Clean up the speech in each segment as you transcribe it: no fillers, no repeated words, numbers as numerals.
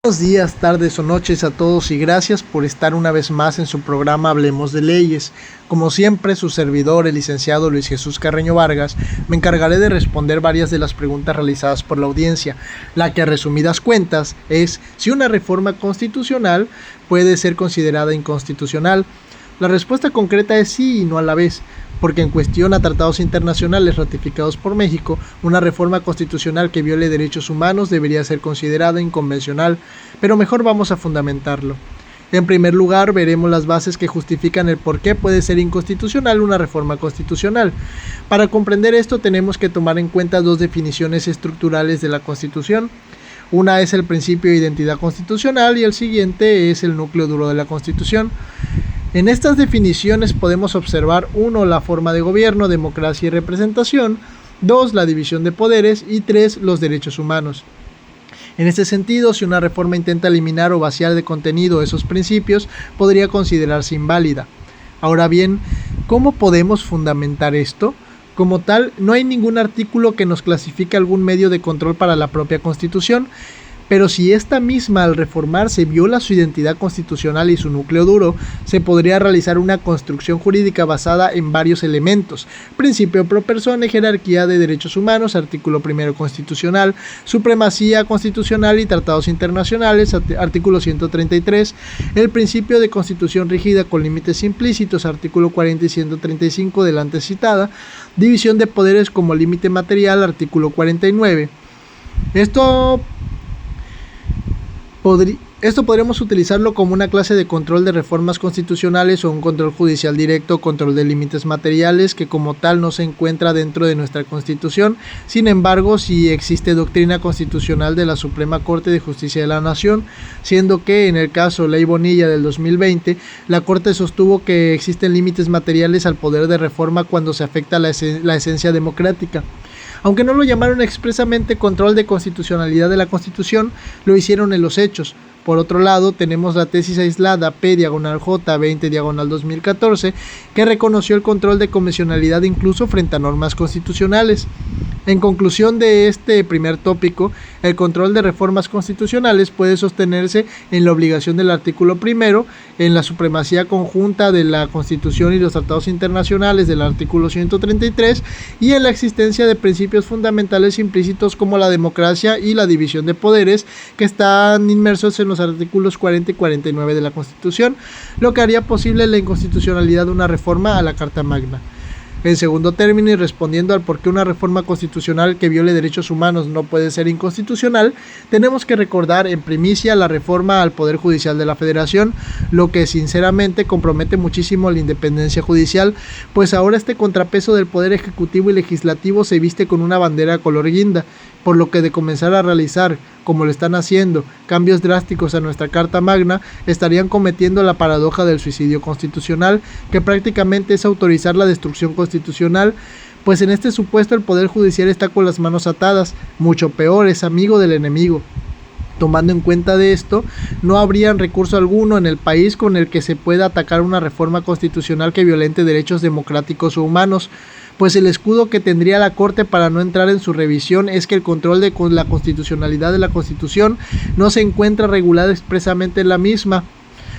Buenos días, tardes o noches a todos y gracias por estar una vez más en su programa Hablemos de Leyes. Como siempre, su servidor, el licenciado Luis Jesús Carreño Vargas, me encargaré de responder varias de las preguntas realizadas por la audiencia, la que a resumidas cuentas es si una reforma constitucional puede ser considerada inconstitucional. La respuesta concreta es sí y no a la vez, porque en cuestión a tratados internacionales ratificados por México, una reforma constitucional que viole derechos humanos debería ser considerada inconvencional, pero mejor vamos a fundamentarlo. En primer lugar, veremos las bases que justifican el por qué puede ser inconstitucional una reforma constitucional. Para comprender esto tenemos que tomar en cuenta dos definiciones estructurales de la Constitución. Una es el principio de identidad constitucional y el siguiente es el núcleo duro de la Constitución. En estas definiciones podemos observar 1. La forma de gobierno, democracia y representación, 2. La división de poderes y 3. Los derechos humanos. En este sentido, si una reforma intenta eliminar o vaciar de contenido esos principios, podría considerarse inválida. Ahora bien, ¿cómo podemos fundamentar esto? Como tal, no hay ningún artículo que nos clasifique algún medio de control para la propia Constitución, pero si esta misma al reformarse viola su identidad constitucional y su núcleo duro, se podría realizar una construcción jurídica basada en varios elementos: principio pro persona, jerarquía de derechos humanos, artículo primero constitucional, supremacía constitucional y tratados internacionales, artículo 133, el principio de constitución rígida con límites implícitos, artículo 40 y 135 de la antes citada, división de poderes como límite material, artículo 49. Esto podríamos utilizarlo como una clase de control de reformas constitucionales o un control judicial directo, control de límites materiales, que como tal no se encuentra dentro de nuestra Constitución. Sin embargo, sí existe doctrina constitucional de la Suprema Corte de Justicia de la Nación, siendo que en el caso Ley Bonilla del 2020, la Corte sostuvo que existen límites materiales al poder de reforma cuando se afecta la esencia democrática. Aunque no lo llamaron expresamente control de constitucionalidad de la Constitución, lo hicieron en los hechos. Por otro lado, tenemos la tesis aislada P/J 20/2014, que reconoció el control de convencionalidad incluso frente a normas constitucionales. En conclusión de este primer tópico, el control de reformas constitucionales puede sostenerse en la obligación del artículo primero, en la supremacía conjunta de la Constitución y los tratados internacionales del artículo 133 y en la existencia de principios fundamentales implícitos como la democracia y la división de poderes, que están inmersos en los artículos 40 y 49 de la Constitución, lo que haría posible la inconstitucionalidad de una reforma a la Carta Magna. En segundo término, y respondiendo al por qué una reforma constitucional que viole derechos humanos no puede ser inconstitucional, tenemos que recordar en primicia la reforma al Poder Judicial de la Federación, lo que sinceramente compromete muchísimo la independencia judicial, pues ahora este contrapeso del Poder Ejecutivo y Legislativo se viste con una bandera color guinda, por lo que de comenzar a realizar, como lo están haciendo, cambios drásticos a nuestra Carta Magna, estarían cometiendo la paradoja del suicidio constitucional, que prácticamente es autorizar la destrucción constitucional, pues en este supuesto el Poder Judicial está con las manos atadas, mucho peor, es amigo del enemigo. Tomando en cuenta de esto, no habría recurso alguno en el país con el que se pueda atacar una reforma constitucional que violente derechos democráticos o humanos, pues el escudo que tendría la Corte para no entrar en su revisión es que el control de la constitucionalidad de la Constitución no se encuentra regulado expresamente en la misma.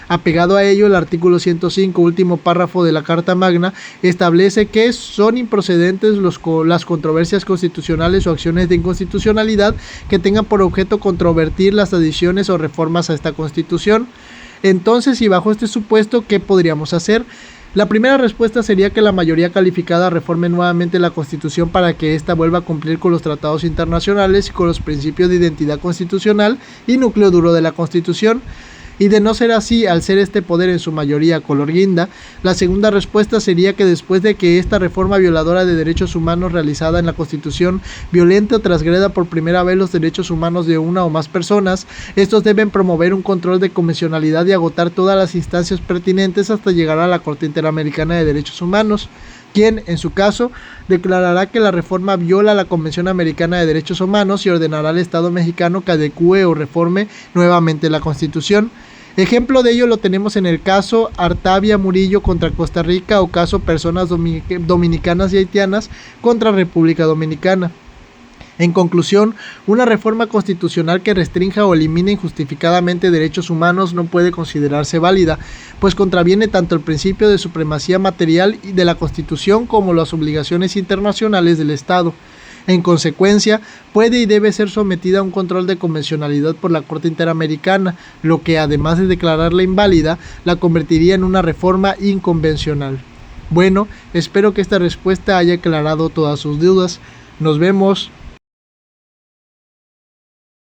Apegado a ello, el artículo 105, último párrafo de la Carta Magna, establece que son improcedentes las controversias constitucionales o acciones de inconstitucionalidad que tengan por objeto controvertir las adiciones o reformas a esta Constitución. Entonces, y bajo este supuesto, ¿qué podríamos hacer? La primera respuesta sería que la mayoría calificada reforme nuevamente la Constitución para que ésta vuelva a cumplir con los tratados internacionales y con los principios de identidad constitucional y núcleo duro de la Constitución. Y de no ser así, al ser este poder en su mayoría color guinda, la segunda respuesta sería que después de que esta reforma violadora de derechos humanos realizada en la Constitución violente o transgreda por primera vez los derechos humanos de una o más personas, estos deben promover un control de convencionalidad y agotar todas las instancias pertinentes hasta llegar a la Corte Interamericana de Derechos Humanos, quien, en su caso, declarará que la reforma viola la Convención Americana de Derechos Humanos y ordenará al Estado mexicano que adecúe o reforme nuevamente la Constitución. Ejemplo de ello lo tenemos en el caso Artavia Murillo contra Costa Rica o caso Personas Dominicanas y Haitianas contra República Dominicana. En conclusión, una reforma constitucional que restrinja o elimine injustificadamente derechos humanos no puede considerarse válida, pues contraviene tanto el principio de supremacía material de la Constitución como las obligaciones internacionales del Estado. En consecuencia, puede y debe ser sometida a un control de convencionalidad por la Corte Interamericana, lo que, además de declararla inválida, la convertiría en una reforma inconvencional. Bueno, espero que esta respuesta haya aclarado todas sus dudas. Nos vemos.